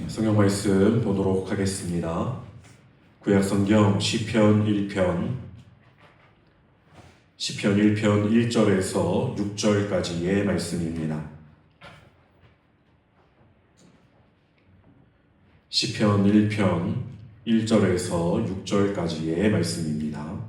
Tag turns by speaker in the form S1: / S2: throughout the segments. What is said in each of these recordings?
S1: 성경 말씀 보도록 하겠습니다. 구약 성경 시편 1편 1절에서 6절까지의 말씀입니다. 시편 1편 1절에서 6절까지의 말씀입니다.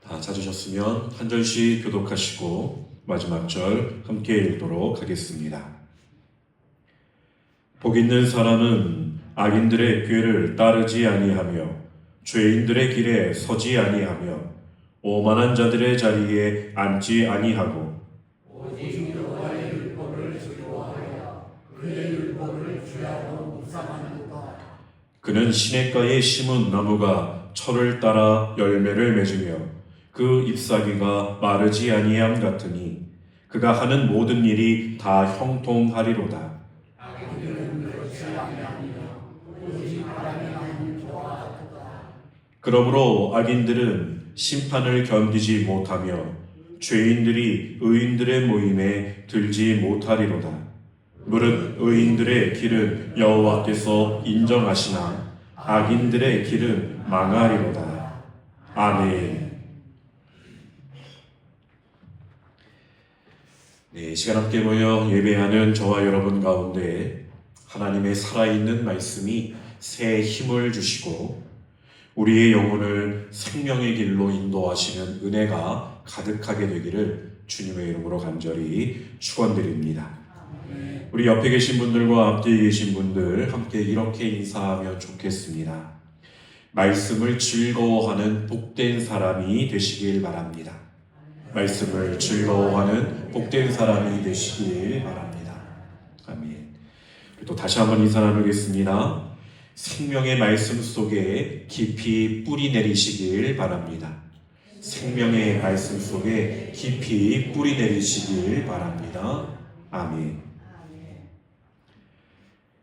S1: 다 찾으셨으면 한 절씩 교독하시고 마지막 절 함께 읽도록 하겠습니다. 복 있는 사람은 악인들의 꾀를 따르지 아니하며 죄인들의 길에 서지 아니하며 오만한 자들의 자리에 앉지 아니하고
S2: 오직 여호와의 율법을 즐거워하여 그의 율법을 주야로 묵상하는도다.
S1: 그는 시냇가에 심은 나무가 철을 따라 열매를 맺으며 그 잎사귀가 마르지 아니함 같으니 그가 하는 모든 일이 다 형통하리로다.
S2: 악인들은 그렇지 아니하며 오직 바람이 나는 저와 같도다.
S1: 그러므로 악인들은 심판을 견디지 못하며 죄인들이 의인들의 모임에 들지 못하리로다. 무릇 의인들의 길은 여호와께서 인정하시나 악인들의 길은 망하리로다. 아멘. 시간 함께 모여 예배하는 저와 여러분 가운데 하나님의 살아있는 말씀이 새 힘을 주시고 우리의 영혼을 생명의 길로 인도하시는 은혜가 가득하게 되기를 주님의 이름으로 간절히 축원드립니다. 우리 옆에 계신 분들과 앞뒤에 계신 분들 함께 이렇게 인사하면 좋겠습니다. 말씀을 즐거워하는 복된 사람이 되시길 바랍니다. 말씀을 즐거워하는 복된 사람이 되시길 바랍니다. 아멘. 또 다시 한번 인사 나누겠습니다. 생명의 말씀 속에 깊이 뿌리 내리시길 바랍니다. 생명의 말씀 속에 깊이 뿌리 내리시길 바랍니다. 아멘.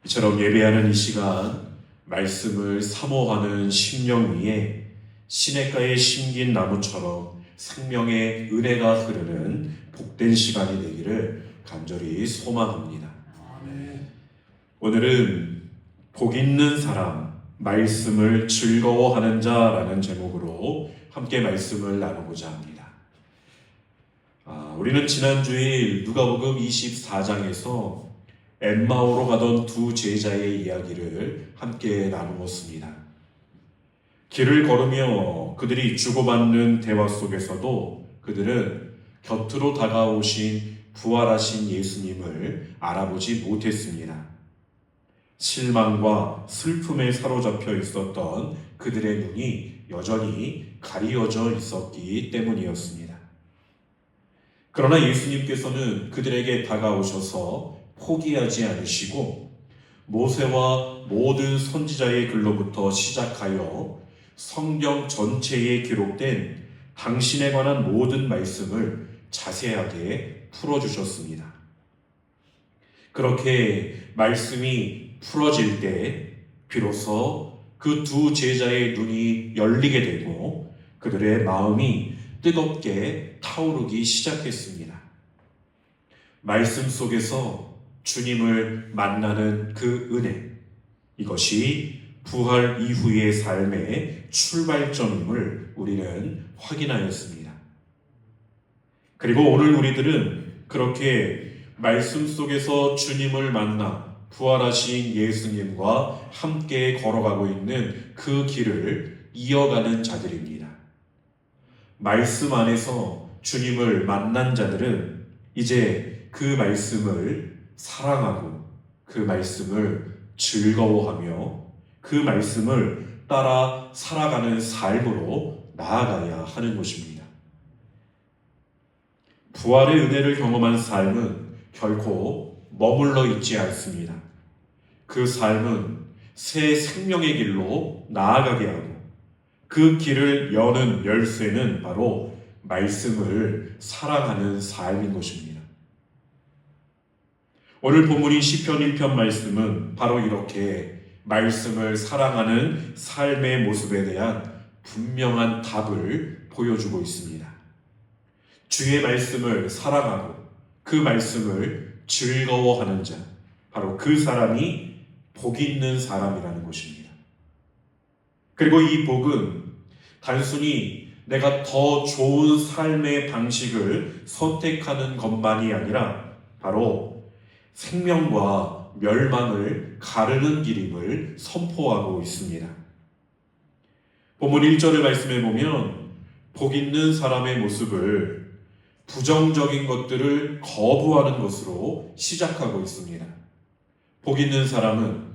S1: 이처럼 예배하는 이 시간 말씀을 사모하는 심령 위에 시냇가에 심긴 나무처럼 생명의 은혜가 흐르는 복된 시간이 되기를 간절히 소망합니다. 오늘은 복 있는 사람, 말씀을 즐거워하는 자라는 제목으로 함께 말씀을 나누고자 합니다. 우리는 지난 주일 누가복음 24장에서 엠마오로 가던 두 제자의 이야기를 함께 나누었습니다. 길을 걸으며 그들이 주고받는 대화 속에서도 그들은 곁으로 다가오신 부활하신 예수님을 알아보지 못했습니다. 실망과 슬픔에 사로잡혀 있었던 그들의 눈이 여전히 가리어져 있었기 때문이었습니다. 그러나 예수님께서는 그들에게 다가오셔서 포기하지 않으시고 모세와 모든 선지자의 글로부터 시작하여 성경 전체에 기록된 당신에 관한 모든 말씀을 자세하게 풀어주셨습니다. 그렇게 말씀이 풀어질 때 비로소 그 두 제자의 눈이 열리게 되고 그들의 마음이 뜨겁게 타오르기 시작했습니다. 말씀 속에서 주님을 만나는 그 은혜, 이것이 부활 이후의 삶의 출발점임을 우리는 확인하였습니다. 그리고 오늘 우리들은 그렇게 말씀 속에서 주님을 만나 부활하신 예수님과 함께 걸어가고 있는 그 길을 이어가는 자들입니다. 말씀 안에서 주님을 만난 자들은 이제 그 말씀을 사랑하고 그 말씀을 즐거워하며 그 말씀을 따라 살아가는 삶으로 나아가야 하는 것입니다. 부활의 은혜를 경험한 삶은 결코 머물러 있지 않습니다. 그 삶은 새 생명의 길로 나아가게 하고 그 길을 여는 열쇠는 바로 말씀을 사랑하는 삶인 것입니다. 오늘 본문인 시편 1편 말씀은 바로 이렇게 말씀을 사랑하는 삶의 모습에 대한 분명한 답을 보여주고 있습니다. 주의 말씀을 사랑하고 그 말씀을 즐거워하는 자, 바로 그 사람이 복 있는 사람이라는 것입니다. 그리고 이 복은 단순히 내가 더 좋은 삶의 방식을 선택하는 것만이 아니라 바로 생명과 멸망을 가르는 길임을 선포하고 있습니다. 본문 1절을 말씀해 보면 복 있는 사람의 모습을 부정적인 것들을 거부하는 것으로 시작하고 있습니다. 복 있는 사람은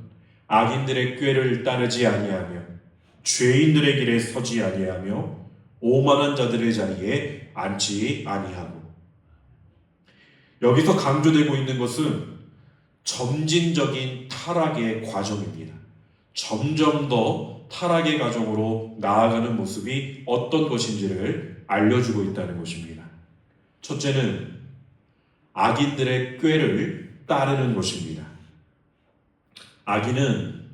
S1: 악인들의 꾀를 따르지 아니하며 죄인들의 길에 서지 아니하며 오만한 자들의 자리에 앉지 아니하고. 여기서 강조되고 있는 것은 점진적인 타락의 과정입니다. 점점 더 타락의 과정으로 나아가는 모습이 어떤 것인지를 알려주고 있다는 것입니다. 첫째는 악인들의 꾀를 따르는 것입니다. 악인은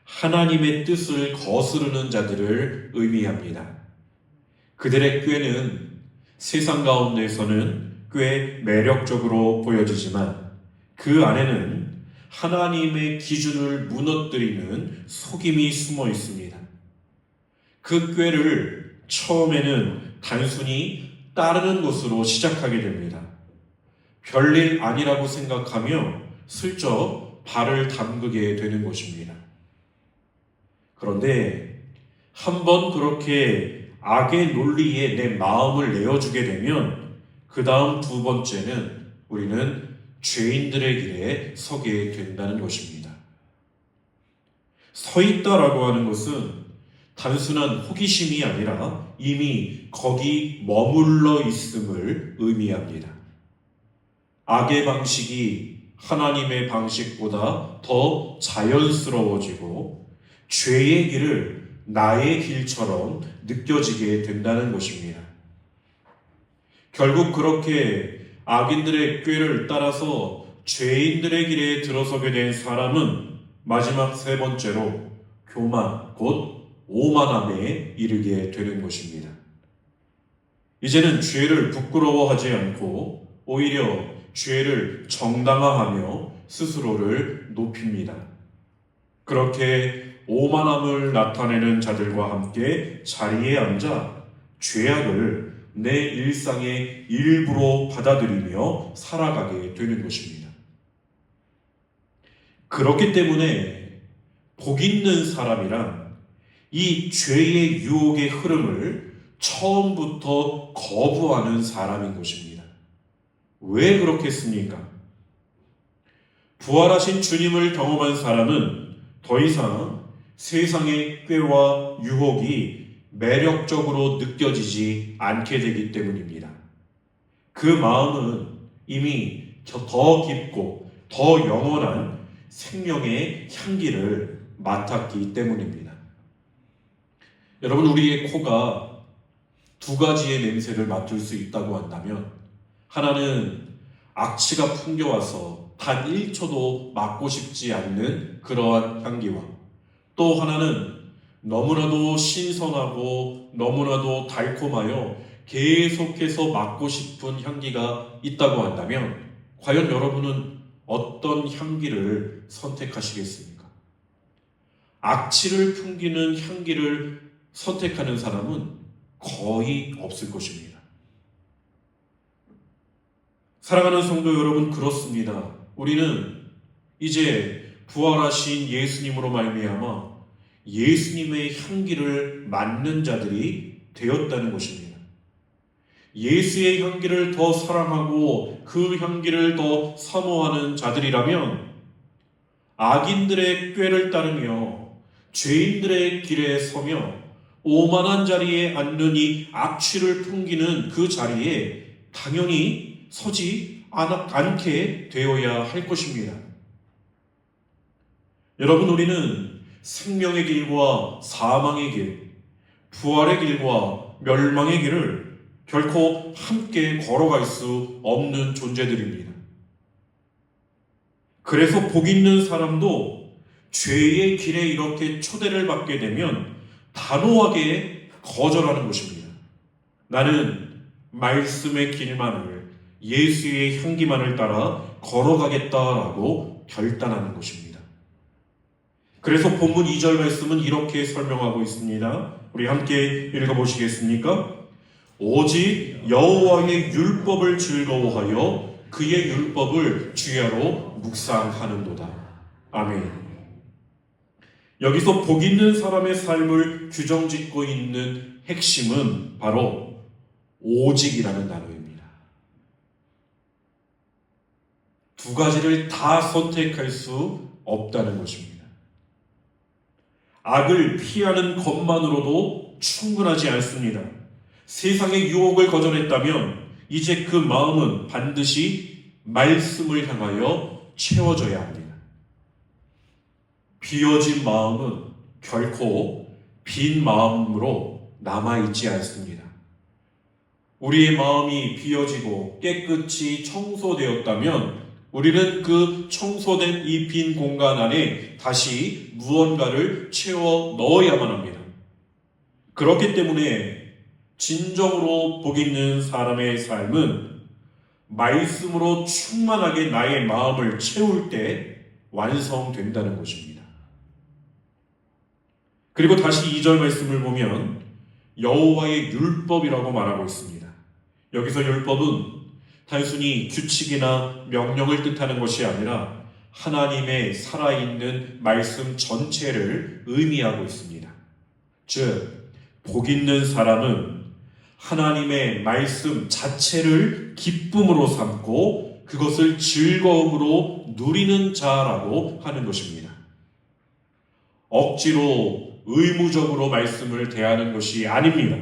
S1: 하나님의 뜻을 거스르는 자들을 의미합니다. 그들의 꾀는 세상 가운데서는 꽤 매력적으로 보여지지만 그 안에는 하나님의 기준을 무너뜨리는 속임이 숨어 있습니다. 그 꾀를 처음에는 단순히 따르는 것으로 시작하게 됩니다. 별일 아니라고 생각하며 슬쩍 발을 담그게 되는 것입니다. 그런데 한번 그렇게 악의 논리에 내 마음을 내어주게 되면 그 다음 두 번째는 우리는 죄인들의 길에 서게 된다는 것입니다. 서 있다라고 하는 것은 단순한 호기심이 아니라 이미 거기 머물러 있음을 의미합니다. 악의 방식이 하나님의 방식보다 더 자연스러워지고 죄의 길을 나의 길처럼 느껴지게 된다는 것입니다. 결국 그렇게 악인들의 꾀를 따라서 죄인들의 길에 들어서게 된 사람은 마지막 세 번째로 교만, 곧 오만함에 이르게 되는 것입니다. 이제는 죄를 부끄러워하지 않고 오히려 죄를 정당화하며 스스로를 높입니다. 그렇게 오만함을 나타내는 자들과 함께 자리에 앉아 죄악을 내 일상의 일부로 받아들이며 살아가게 되는 것입니다. 그렇기 때문에 복 있는 사람이란 이 죄의 유혹의 흐름을 처음부터 거부하는 사람인 것입니다. 왜 그렇겠습니까? 부활하신 주님을 경험한 사람은 더 이상 세상의 꾀와 유혹이 매력적으로 느껴지지 않게 되기 때문입니다. 그 마음은 이미 더 깊고 더 영원한 생명의 향기를 맡았기 때문입니다. 여러분, 우리의 코가 두 가지의 냄새를 맡을 수 있다고 한다면 하나는 악취가 풍겨와서 단 1초도 맡고 싶지 않는 그러한 향기와 또 하나는 너무나도 신선하고 너무나도 달콤하여 계속해서 맡고 싶은 향기가 있다고 한다면 과연 여러분은 어떤 향기를 선택하시겠습니까? 악취를 풍기는 향기를 선택하는 사람은 거의 없을 것입니다. 사랑하는 성도 여러분, 그렇습니다. 우리는 이제 부활하신 예수님으로 말미암아 예수님의 향기를 맡는 자들이 되었다는 것입니다. 예수의 향기를 더 사랑하고 그 향기를 더 사모하는 자들이라면 악인들의 꾀를 따르며 죄인들의 길에 서며 오만한 자리에 앉는 이 악취를 풍기는 그 자리에 당연히 서지 않게 되어야 할 것입니다. 여러분, 우리는 생명의 길과 사망의 길, 부활의 길과 멸망의 길을 결코 함께 걸어갈 수 없는 존재들입니다. 그래서 복 있는 사람도 죄의 길에 이렇게 초대를 받게 되면 단호하게 거절하는 것입니다. 나는 말씀의 길만을, 예수의 향기만을 따라 걸어가겠다라고 결단하는 것입니다. 그래서 본문 2절 말씀은 이렇게 설명하고 있습니다. 우리 함께 읽어보시겠습니까? 오직 여호와의 율법을 즐거워하여 그의 율법을 주야로 묵상하는도다. 아멘. 여기서 복 있는 사람의 삶을 규정짓고 있는 핵심은 바로 오직이라는 단어입니다. 두 가지를 다 선택할 수 없다는 것입니다. 악을 피하는 것만으로도 충분하지 않습니다. 세상의 유혹을 거절했다면 이제 그 마음은 반드시 말씀을 향하여 채워져야 합니다. 비어진 마음은 결코 빈 마음으로 남아있지 않습니다. 우리의 마음이 비어지고 깨끗이 청소되었다면 우리는 그 청소된 이 빈 공간 안에 다시 무언가를 채워 넣어야만 합니다. 그렇기 때문에 진정으로 복 있는 사람의 삶은 말씀으로 충만하게 나의 마음을 채울 때 완성된다는 것입니다. 그리고 다시 2절 말씀을 보면 여호와의 율법이라고 말하고 있습니다. 여기서 율법은 단순히 규칙이나 명령을 뜻하는 것이 아니라 하나님의 살아있는 말씀 전체를 의미하고 있습니다. 즉, 복 있는 사람은 하나님의 말씀 자체를 기쁨으로 삼고 그것을 즐거움으로 누리는 자라고 하는 것입니다. 억지로 의무적으로 말씀을 대하는 것이 아닙니다.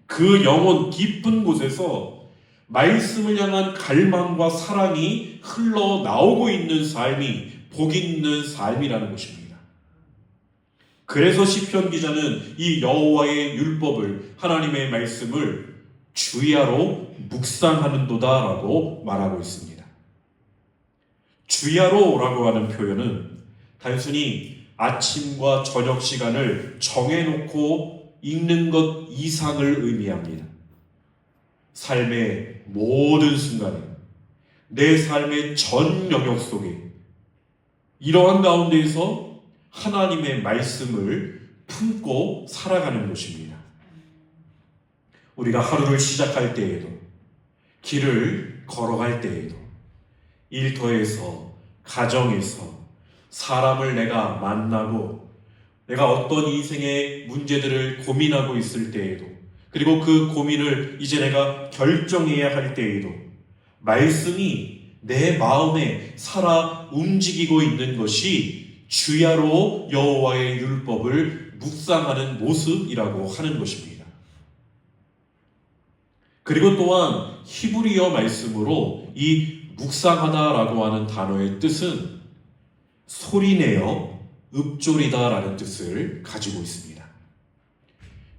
S1: 그 영혼 깊은 곳에서 말씀을 향한 갈망과 사랑이 흘러나오고 있는 삶이 복 있는 삶이라는 것입니다. 그래서 시편 기자는 이 여호와의 율법을, 하나님의 말씀을 주야로 묵상하는도다라고 말하고 있습니다. 주야로라고 하는 표현은 단순히 아침과 저녁 시간을 정해놓고 읽는 것 이상을 의미합니다. 삶의 모든 순간에, 내 삶의 전 영역 속에 이러한 가운데에서 하나님의 말씀을 품고 살아가는 것입니다. 우리가 하루를 시작할 때에도, 길을 걸어갈 때에도, 일터에서, 가정에서, 사람을 내가 만나고 내가 어떤 인생의 문제들을 고민하고 있을 때에도, 그리고 그 고민을 이제 내가 결정해야 할 때에도 말씀이 내 마음에 살아 움직이고 있는 것이 주야로 여호와의 율법을 묵상하는 모습이라고 하는 것입니다. 그리고 또한 히브리어 말씀으로 이 묵상하다라고 하는 단어의 뜻은 소리내어 읊조리다라는 뜻을 가지고 있습니다.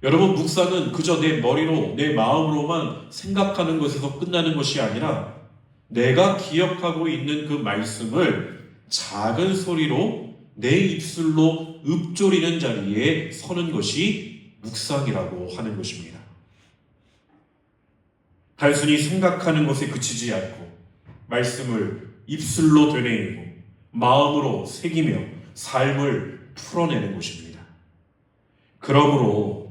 S1: 여러분, 묵상은 그저 내 머리로, 내 마음으로만 생각하는 것에서 끝나는 것이 아니라 내가 기억하고 있는 그 말씀을 작은 소리로 내 입술로 읊조리는 자리에 서는 것이 묵상이라고 하는 것입니다. 단순히 생각하는 것에 그치지 않고 말씀을 입술로 되뇌이고 마음으로 새기며 삶을 풀어내는 것입니다. 그러므로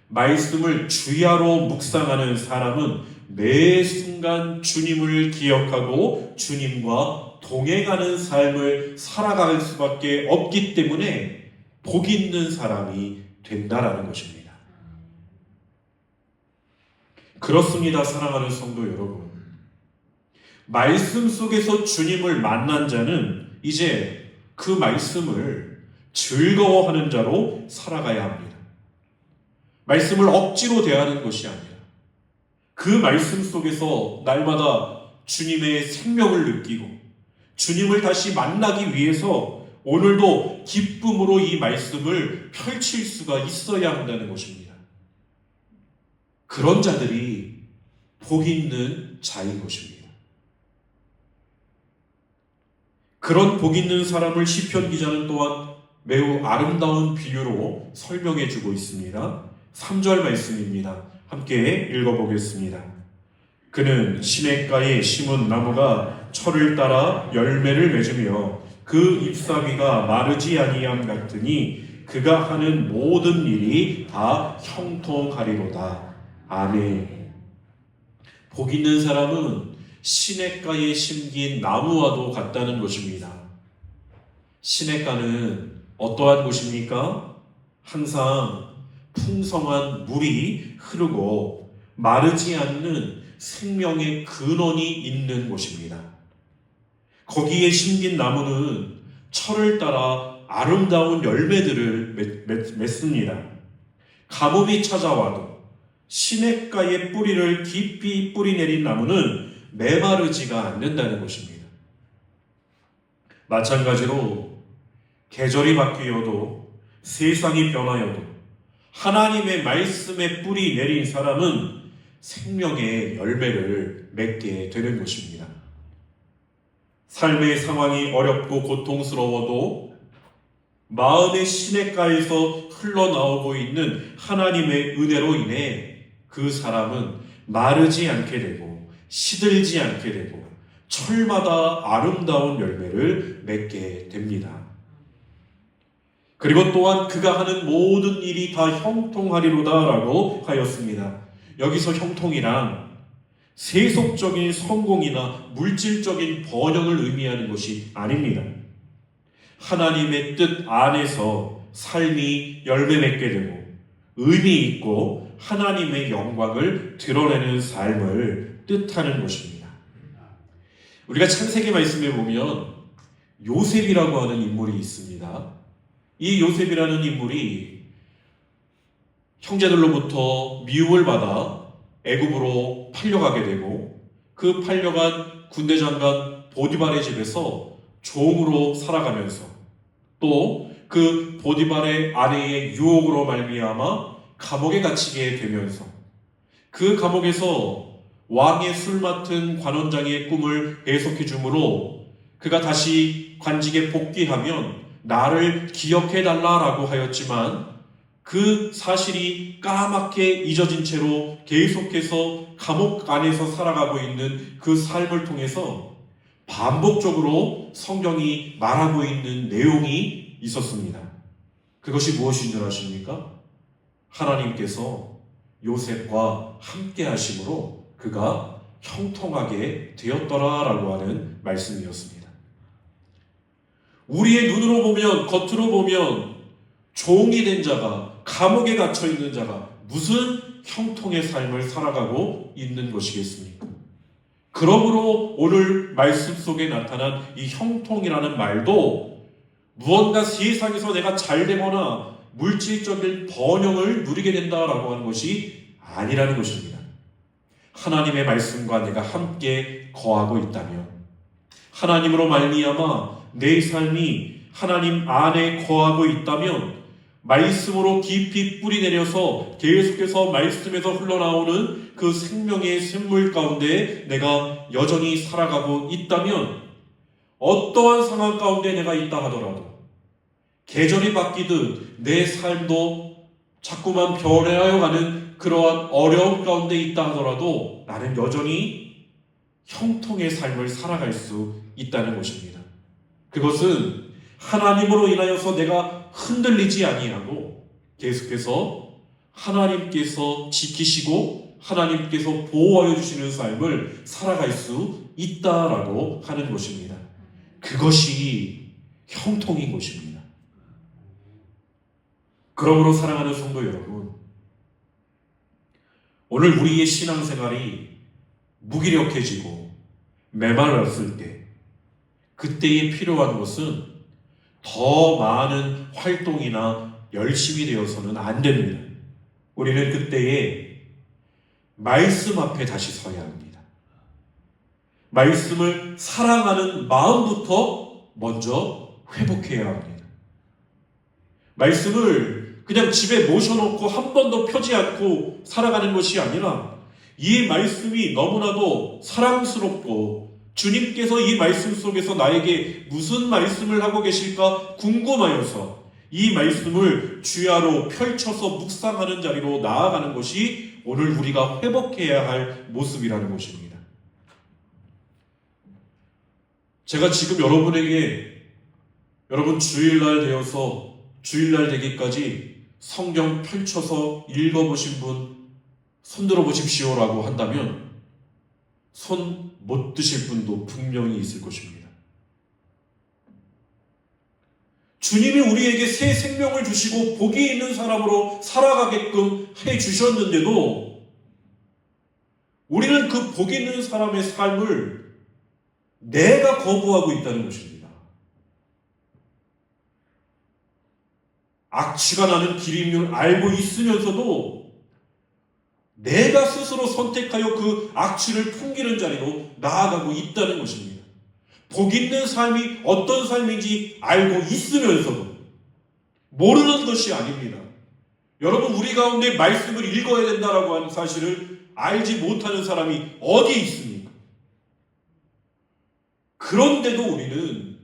S1: 말씀을 주야로 묵상하는 사람은 매 순간 주님을 기억하고 주님과 동행하는 삶을 살아갈 수밖에 없기 때문에 복 있는 사람이 된다라는 것입니다. 그렇습니다, 사랑하는 성도 여러분. 말씀 속에서 주님을 만난 자는 이제 그 말씀을 즐거워하는 자로 살아가야 합니다. 말씀을 억지로 대하는 것이 아니라 그 말씀 속에서 날마다 주님의 생명을 느끼고 주님을 다시 만나기 위해서 오늘도 기쁨으로 이 말씀을 펼칠 수가 있어야 한다는 것입니다. 그런 자들이 복 있는 자인 것입니다. 그런 복 있는 사람을 시편 기자는 또한 매우 아름다운 비유로 설명해 주고 있습니다. 3절 말씀입니다. 함께 읽어보겠습니다. 그는 시냇가에 심은 나무가 철을 따라 열매를 맺으며 그 잎사귀가 마르지 아니함 같으니 그가 하는 모든 일이 다 형통하리로다. 아멘. 복 있는 사람은 시냇가에 심긴 나무와도 같다는 것입니다. 시냇가는 어떠한 곳입니까? 항상 풍성한 물이 흐르고 마르지 않는 생명의 근원이 있는 곳입니다. 거기에 심긴 나무는 철을 따라 아름다운 열매들을 맺습니다. 가뭄이 찾아와도 시냇가에 뿌리를 깊이 뿌리내린 나무는 메마르지가 않는다는 것입니다. 마찬가지로 계절이 바뀌어도 세상이 변하여도 하나님의 말씀에 뿌리 내린 사람은 생명의 열매를 맺게 되는 것입니다. 삶의 상황이 어렵고 고통스러워도 마음의 시냇가에서 흘러나오고 있는 하나님의 은혜로 인해 그 사람은 마르지 않게 되고 시들지 않게 되고 철마다 아름다운 열매를 맺게 됩니다. 그리고 또한 그가 하는 모든 일이 다 형통하리로다라고 하였습니다. 여기서 형통이란 세속적인 성공이나 물질적인 번영을 의미하는 것이 아닙니다. 하나님의 뜻 안에서 삶이 열매 맺게 되고 의미 있고 하나님의 영광을 드러내는 삶을 뜻하는 것입니다. 우리가 창세기 말씀에 보면 요셉이라고 하는 인물이 있습니다. 이 요셉이라는 인물이 형제들로부터 미움을 받아 애굽으로 팔려가게 되고 그 팔려간 군대 장관 보디발의 집에서 종으로 살아가면서 또 그 보디발의 아내의 유혹으로 말미암아 감옥에 갇히게 되면서 그 감옥에서 왕의 술 맡은 관원장의 꿈을 해석해 주므로 그가 다시 관직에 복귀하면 나를 기억해 달라라고 하였지만 그 사실이 까맣게 잊어진 채로 계속해서 감옥 안에서 살아가고 있는 그 삶을 통해서 반복적으로 성경이 말하고 있는 내용이 있었습니다. 그것이 무엇인 줄 아십니까? 하나님께서 요셉과 함께 하심으로 그가 형통하게 되었더라라고 하는 말씀이었습니다. 우리의 눈으로 보면, 겉으로 보면 종이 된 자가, 감옥에 갇혀 있는 자가 무슨 형통의 삶을 살아가고 있는 것이겠습니까? 그러므로 오늘 말씀 속에 나타난 이 형통이라는 말도 무언가 세상에서 내가 잘 되거나 물질적인 번영을 누리게 된다라고 하는 것이 아니라는 것입니다. 하나님의 말씀과 내가 함께 거하고 있다면, 하나님으로 말미암아 내 삶이 하나님 안에 거하고 있다면, 말씀으로 깊이 뿌리 내려서 계속해서 말씀에서 흘러나오는 그 생명의 샘물 가운데 내가 여전히 살아가고 있다면, 어떠한 상황 가운데 내가 있다 하더라도, 계절이 바뀌듯 내 삶도 자꾸만 변해하여 가는 그러한 어려움 가운데 있다 하더라도 나는 여전히 형통의 삶을 살아갈 수 있다는 것입니다. 그것은 하나님으로 인하여서 내가 흔들리지 아니하고 계속해서 하나님께서 지키시고 하나님께서 보호하여 주시는 삶을 살아갈 수 있다라고 하는 것입니다. 그것이 형통인 것입니다. 그러므로 사랑하는 성도 여러분, 오늘 우리의 신앙생활이 무기력해지고 메말랐을 때, 그때에 필요한 것은 더 많은 활동이나 열심히 되어서는 안 됩니다. 우리는 그때에 말씀 앞에 다시 서야 합니다. 말씀을 사랑하는 마음부터 먼저 회복해야 합니다. 말씀을 그냥 집에 모셔놓고 한 번도 펴지 않고 살아가는 것이 아니라 이 말씀이 너무나도 사랑스럽고 주님께서 이 말씀 속에서 나에게 무슨 말씀을 하고 계실까 궁금하여서 이 말씀을 주야로 펼쳐서 묵상하는 자리로 나아가는 것이 오늘 우리가 회복해야 할 모습이라는 것입니다. 제가 지금 여러분 주일날 되어서 주일날 되기까지 성경 펼쳐서 읽어보신 분 손들어 보십시오라고 한다면 손 못 드실 분도 분명히 있을 것입니다. 주님이 우리에게 새 생명을 주시고 복이 있는 사람으로 살아가게끔 해주셨는데도 우리는 그 복 있는 사람의 삶을 내가 거부하고 있다는 것입니다. 악취가 나는 길인 줄 알고 있으면서도 내가 스스로 선택하여 그 악취를 풍기는 자리로 나아가고 있다는 것입니다. 복 있는 삶이 어떤 삶인지 알고 있으면서도 모르는 것이 아닙니다. 여러분, 우리 가운데 말씀을 읽어야 된다라고 하는 사실을 알지 못하는 사람이 어디에 있습니까? 그런데도 우리는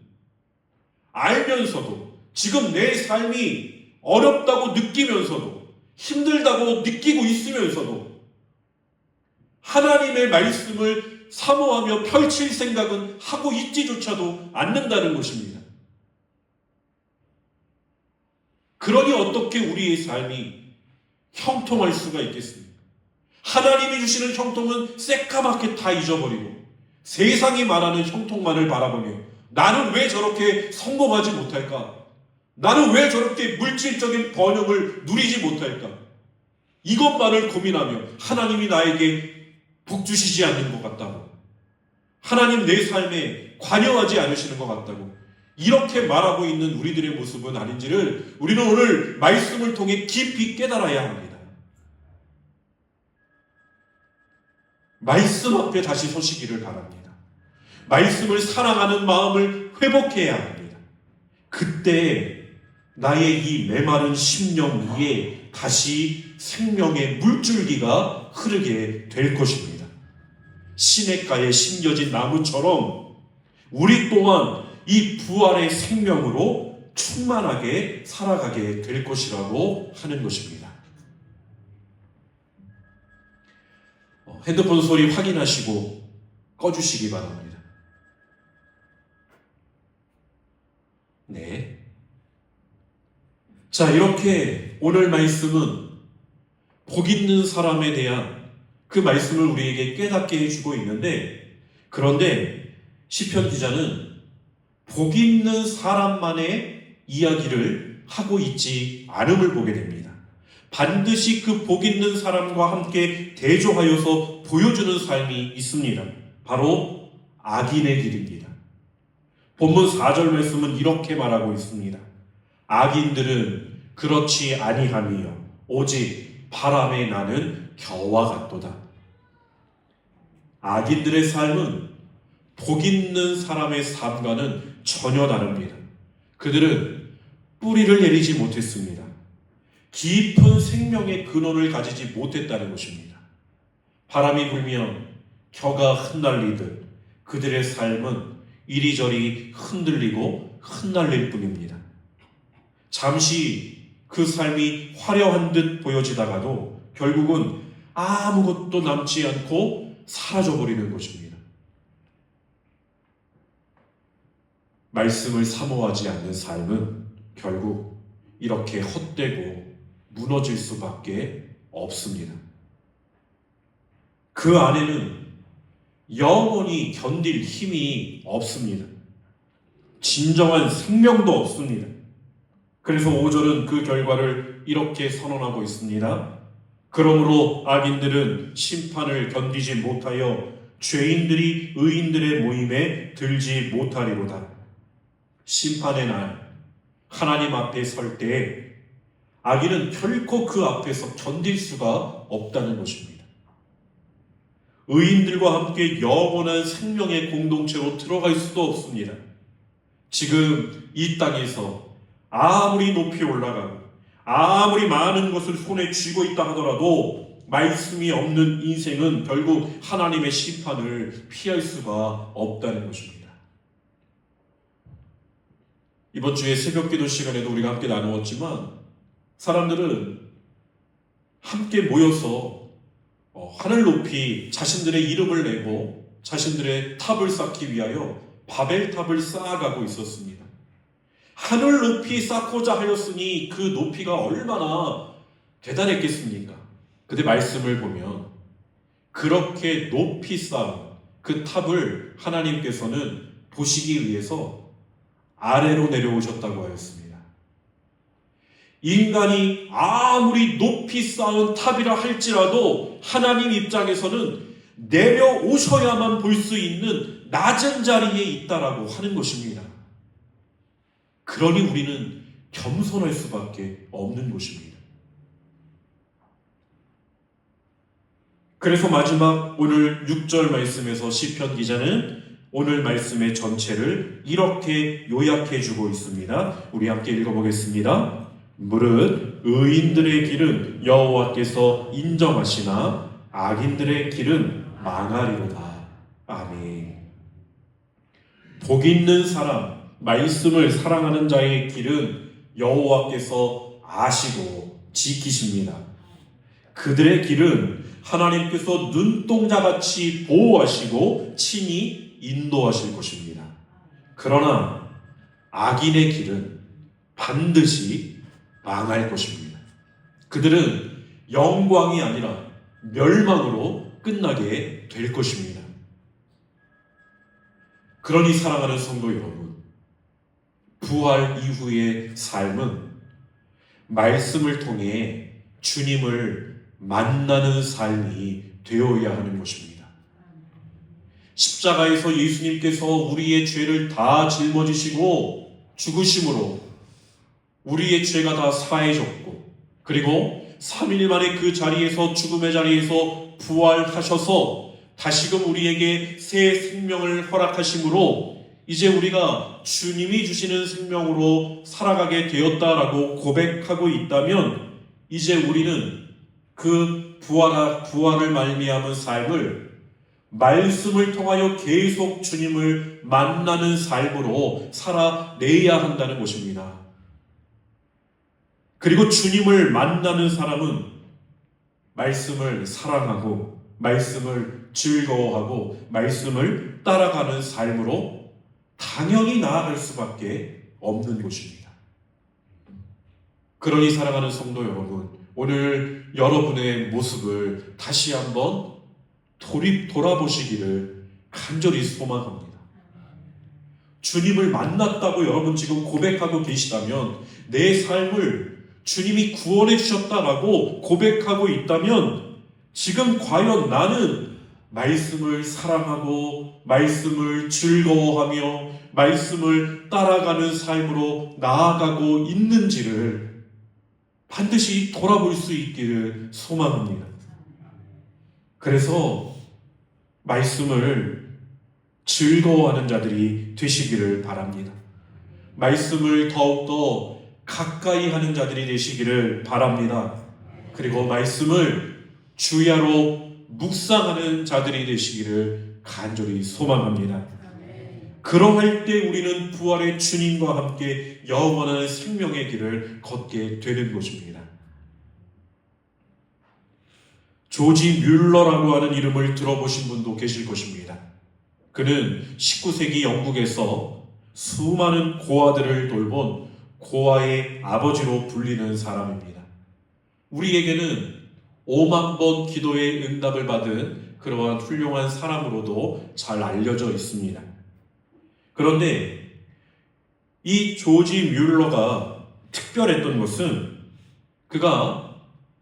S1: 알면서도 지금 내 삶이 어렵다고 느끼면서도 힘들다고 느끼고 있으면서도 하나님의 말씀을 사모하며 펼칠 생각은 하고 있지조차도 않는다는 것입니다. 그러니 어떻게 우리의 삶이 형통할 수가 있겠습니까? 하나님이 주시는 형통은 새까맣게 다 잊어버리고 세상이 말하는 형통만을 바라보며 나는 왜 저렇게 성공하지 못할까? 나는 왜 저렇게 물질적인 번영을 누리지 못할까? 이것만을 고민하며 하나님이 나에게 복 주시지 않는 것 같다고, 하나님 내 삶에 관여하지 않으시는 것 같다고 이렇게 말하고 있는 우리들의 모습은 아닌지를 우리는 오늘 말씀을 통해 깊이 깨달아야 합니다. 말씀 앞에 다시 서시기를 바랍니다. 말씀을 사랑하는 마음을 회복해야 합니다. 그때 나의 이 메마른 심령 위에 다시 생명의 물줄기가 흐르게 될 것입니다. 시냇가에 심겨진 나무처럼 우리 또한 이 부활의 생명으로 충만하게 살아가게 될 것이라고 하는 것입니다. 핸드폰 소리 확인하시고 꺼주시기 바랍니다. 네. 자, 이렇게 오늘 말씀은 복 있는 사람에 대한 그 말씀을 우리에게 깨닫게 해주고 있는데, 그런데 시편 기자는 복 있는 사람만의 이야기를 하고 있지 않음을 보게 됩니다. 반드시 그 복 있는 사람과 함께 대조하여서 보여주는 삶이 있습니다. 바로 악인의 길입니다. 본문 4절 말씀은 이렇게 말하고 있습니다. 악인들은 그렇지 아니하며 오직 바람에 나는 겨와 같도다. 악인들의 삶은 복 있는 사람의 삶과는 전혀 다릅니다. 그들은 뿌리를 내리지 못했습니다. 깊은 생명의 근원을 가지지 못했다는 것입니다. 바람이 불면 겨가 흩날리듯 그들의 삶은 이리저리 흔들리고 흩날릴 뿐입니다. 잠시 그 삶이 화려한 듯 보여지다가도 결국은 아무것도 남지 않고 사라져버리는 것입니다. 말씀을 사모하지 않는 삶은 결국 이렇게 헛되고 무너질 수밖에 없습니다. 그 안에는 영원히 견딜 힘이 없습니다. 진정한 생명도 없습니다. 그래서 5절은 그 결과를 이렇게 선언하고 있습니다. 그러므로 악인들은 심판을 견디지 못하여 죄인들이 의인들의 모임에 들지 못하리로다. 심판의 날 하나님 앞에 설 때에 악인은 결코 그 앞에서 견딜 수가 없다는 것입니다. 의인들과 함께 영원한 생명의 공동체로 들어갈 수도 없습니다. 지금 이 땅에서 아무리 높이 올라가고 아무리 많은 것을 손에 쥐고 있다 하더라도 말씀이 없는 인생은 결국 하나님의 심판을 피할 수가 없다는 것입니다. 이번 주에 새벽 기도 시간에도 우리가 함께 나누었지만 사람들은 함께 모여서 하늘 높이 자신들의 이름을 내고 자신들의 탑을 쌓기 위하여 바벨탑을 쌓아가고 있었습니다. 하늘 높이 쌓고자 하였으니 그 높이가 얼마나 대단했겠습니까? 근데 말씀을 보면 그렇게 높이 쌓은 그 탑을 하나님께서는 보시기 위해서 아래로 내려오셨다고 하였습니다. 인간이 아무리 높이 쌓은 탑이라 할지라도 하나님 입장에서는 내려오셔야만 볼 수 있는 낮은 자리에 있다라고 하는 것입니다. 그러니 우리는 겸손할 수밖에 없는 것입니다. 그래서 마지막 오늘 6절 말씀에서 시편 기자는 오늘 말씀의 전체를 이렇게 요약해 주고 있습니다. 우리 함께 읽어보겠습니다. 무릇 의인들의 길은 여호와께서 인정하시나 악인들의 길은 망하리로다. 아멘. 복 있는 사람, 말씀을 사랑하는 자의 길은 여호와께서 아시고 지키십니다. 그들의 길은 하나님께서 눈동자같이 보호하시고 친히 인도하실 것입니다. 그러나 악인의 길은 반드시 망할 것입니다. 그들은 영광이 아니라 멸망으로 끝나게 될 것입니다. 그러니 사랑하는 성도 여러분, 부활 이후의 삶은 말씀을 통해 주님을 만나는 삶이 되어야 하는 것입니다. 십자가에서 예수님께서 우리의 죄를 다 짊어지시고 죽으심으로 우리의 죄가 다 사해졌고, 그리고 3일 만에 그 자리에서, 죽음의 자리에서 부활하셔서 다시금 우리에게 새 생명을 허락하심으로 이제 우리가 주님이 주시는 생명으로 살아가게 되었다라고 고백하고 있다면, 이제 우리는 그 부활을 말미암은 삶을 말씀을 통하여 계속 주님을 만나는 삶으로 살아내야 한다는 것입니다. 그리고 주님을 만나는 사람은 말씀을 사랑하고 말씀을 즐거워하고 말씀을 따라가는 삶으로 당연히 나아갈 수밖에 없는 것입니다. 그러니 사랑하는 성도 여러분, 오늘 여러분의 모습을 다시 한번 돌아보시기를 간절히 소망합니다. 주님을 만났다고 여러분 지금 고백하고 계시다면, 내 삶을 주님이 구원해 주셨다라고 고백하고 있다면, 지금 과연 나는 말씀을 사랑하고 말씀을 즐거워하며 말씀을 따라가는 삶으로 나아가고 있는지를 반드시 돌아볼 수 있기를 소망합니다. 그래서 말씀을 즐거워하는 자들이 되시기를 바랍니다. 말씀을 더욱더 가까이 하는 자들이 되시기를 바랍니다. 그리고 말씀을 주야로 묵상하는 자들이 되시기를 간절히 소망합니다. 그러할 때 우리는 부활의 주님과 함께 영원한 생명의 길을 걷게 되는 것입니다. 조지 뮬러라고 하는 이름을 들어보신 분도 계실 것입니다. 그는 19세기 영국에서 수많은 고아들을 돌본 고아의 아버지로 불리는 사람입니다. 우리에게는 5만 번 기도의 응답을 받은 그러한 훌륭한 사람으로도 잘 알려져 있습니다. 그런데 이 조지 뮬러가 특별했던 것은 그가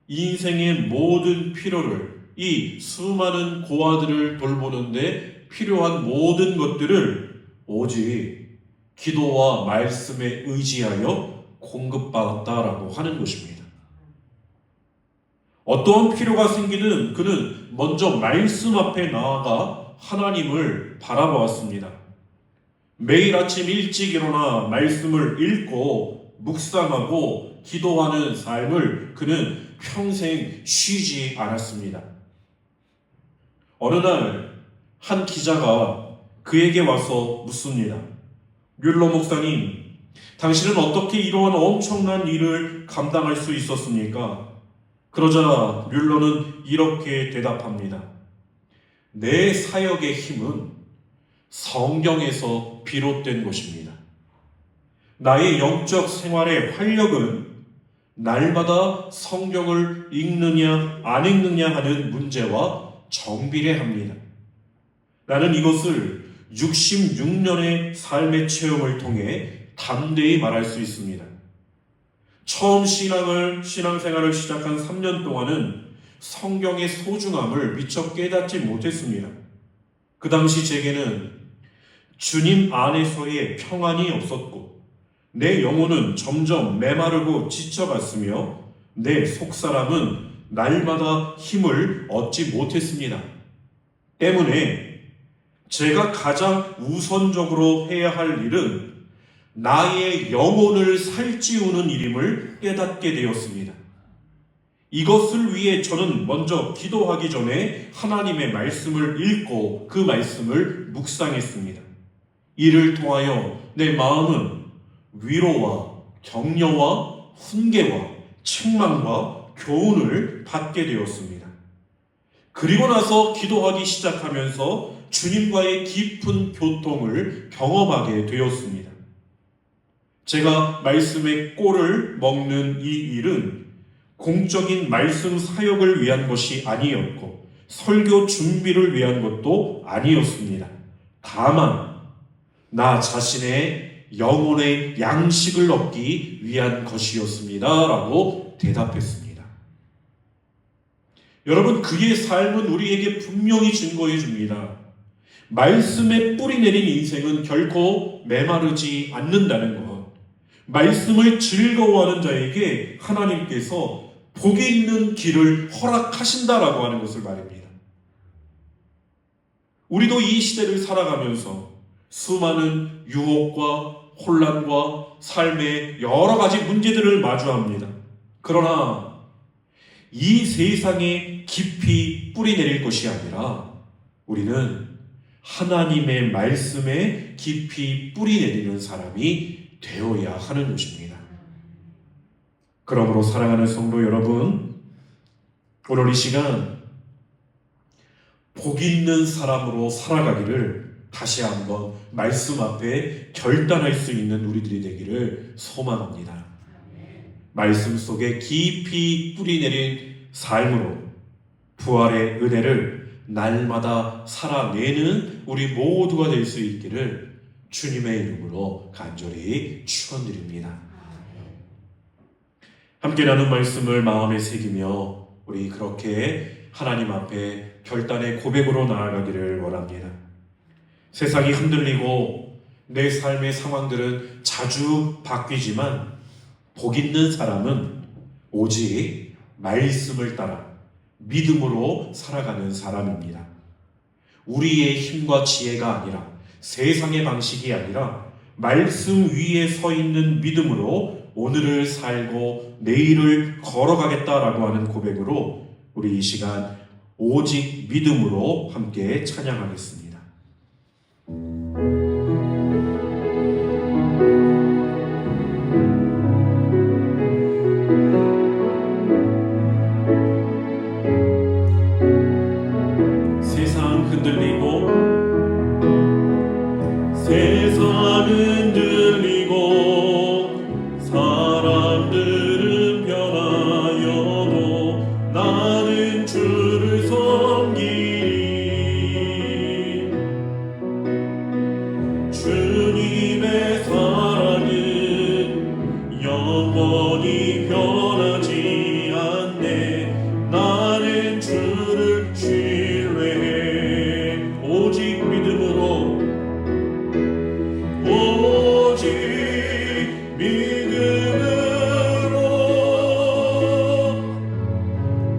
S1: 인생의 모든 필요를, 이 수많은 고아들을 돌보는데 필요한 모든 것들을 오직 기도와 말씀에 의지하여 공급받았다라고 하는 것입니다. 어떠한 필요가 생기는 그는 먼저 말씀 앞에 나아가 하나님을 바라보았습니다. 매일 아침 일찍 일어나 말씀을 읽고 묵상하고 기도하는 삶을 그는 평생 쉬지 않았습니다. 어느 날 한 기자가 그에게 와서 묻습니다. 뮬러 목사님, 당신은 어떻게 이러한 엄청난 일을 감당할 수 있었습니까? 그러자 뮬러는 이렇게 대답합니다. 내 사역의 힘은 성경에서 비롯된 것입니다. 나의 영적 생활의 활력은 날마다 성경을 읽느냐 안 읽느냐 하는 문제와 정비례합니다. 나는 이것을 66년의 삶의 체험을 통해 담대히 말할 수 있습니다. 처음 신앙생활을 시작한 3년 동안은 성경의 소중함을 미처 깨닫지 못했습니다. 그 당시 제게는 주님 안에서의 평안이 없었고 내 영혼은 점점 메마르고 지쳐갔으며 내 속사람은 날마다 힘을 얻지 못했습니다. 때문에 제가 가장 우선적으로 해야 할 일은 나의 영혼을 살찌우는 일임을 깨닫게 되었습니다. 이것을 위해 저는 먼저 기도하기 전에 하나님의 말씀을 읽고 그 말씀을 묵상했습니다. 이를 통하여 내 마음은 위로와 격려와 훈계와 책망과 교훈을 받게 되었습니다. 그리고 나서 기도하기 시작하면서 주님과의 깊은 교통을 경험하게 되었습니다. 제가 말씀의 꼴을 먹는 이 일은 공적인 말씀 사역을 위한 것이 아니었고 설교 준비를 위한 것도 아니었습니다. 다만 나 자신의 영혼의 양식을 얻기 위한 것이었습니다. 라고 대답했습니다. 여러분, 그의 삶은 우리에게 분명히 증거해 줍니다. 말씀에 뿌리 내린 인생은 결코 메마르지 않는다는 것. 말씀을 즐거워하는 자에게 하나님께서 복이 있는 길을 허락하신다라고 하는 것을 말입니다. 우리도 이 시대를 살아가면서 수많은 유혹과 혼란과 삶의 여러 가지 문제들을 마주합니다. 그러나 이 세상에 깊이 뿌리 내릴 것이 아니라 우리는 하나님의 말씀에 깊이 뿌리 내리는 사람이 되어야 하는 것입니다. 그러므로 사랑하는 성도 여러분, 오늘 이 시간 복 있는 사람으로 살아가기를 다시 한번 말씀 앞에 결단할 수 있는 우리들이 되기를 소망합니다. 말씀 속에 깊이 뿌리 내린 삶으로 부활의 은혜를 날마다 살아내는 우리 모두가 될 수 있기를 주님의 이름으로 간절히 축원드립니다. 함께 나눈 말씀을 마음에 새기며 우리 그렇게 하나님 앞에 결단의 고백으로 나아가기를 원합니다. 세상이 흔들리고 내 삶의 상황들은 자주 바뀌지만 복 있는 사람은 오직 말씀을 따라 믿음으로 살아가는 사람입니다. 우리의 힘과 지혜가 아니라 세상의 방식이 아니라 말씀 위에 서 있는 믿음으로 오늘을 살고 내일을 걸어가겠다라고 하는 고백으로 우리 이 시간 오직 믿음으로 함께 찬양하겠습니다.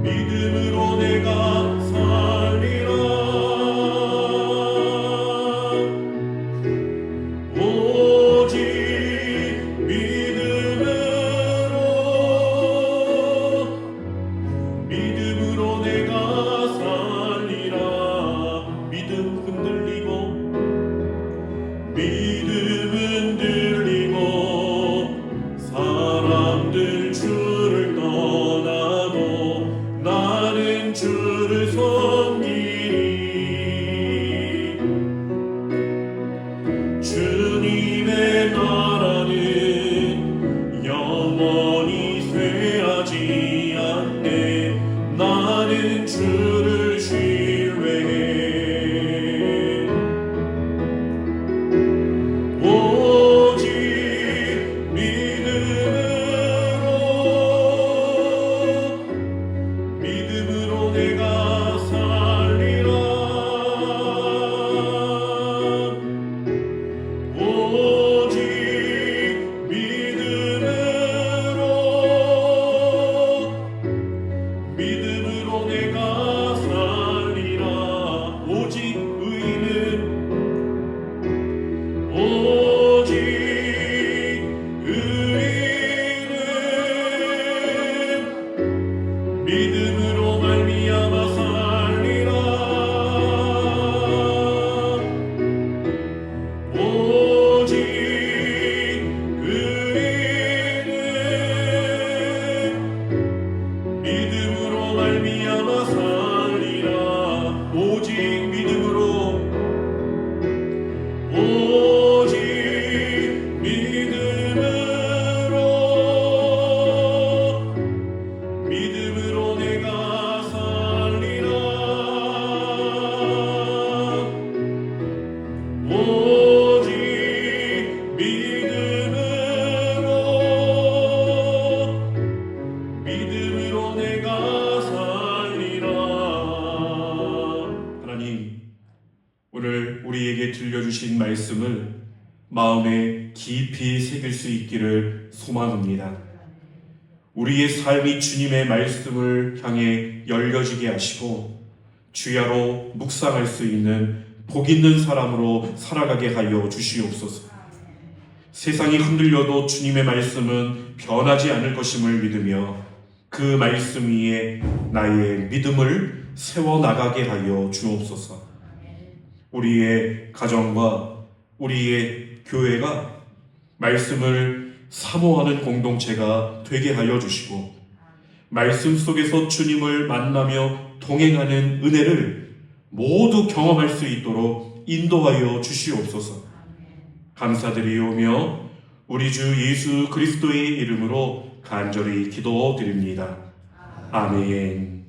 S2: 믿음으로 내
S1: 나는 주를 섬기리. 주님의 나라는 영원히 쇠하지 않네. 나는 주를 신뢰해. 오직 믿음으로 내가 살리라. 오직 믿음으로 내가 살리라. 오직 의인은 믿음으로 말미암아 살리라. 오직 의인은 믿음으로 말미암아 살리라. 오직 믿음으로 내가 살리라. 오직 믿음으로 내가 살리라. 하나님, 오늘 우리에게 들려주신 말씀을 마음에 깊이 새길 수 있기를 소망합니다. 우리의 삶이 주님의 말씀을 향해 열려지게 하시고 주야로 묵상할 수 있는 복 있는 사람으로 살아가게 하여 주시옵소서. 세상이 흔들려도 주님의 말씀은 변하지 않을 것임을 믿으며 그 말씀 위에 나의 믿음을 세워나가게 하여 주옵소서. 우리의 가정과 우리의 교회가 말씀을 사모하는 공동체가 되게 하여 주시고 말씀 속에서 주님을 만나며 동행하는 은혜를 모두 경험할 수 있도록 인도하여 주시옵소서. 감사드리오며 우리 주 예수 그리스도의 이름으로 간절히 기도드립니다. 아멘.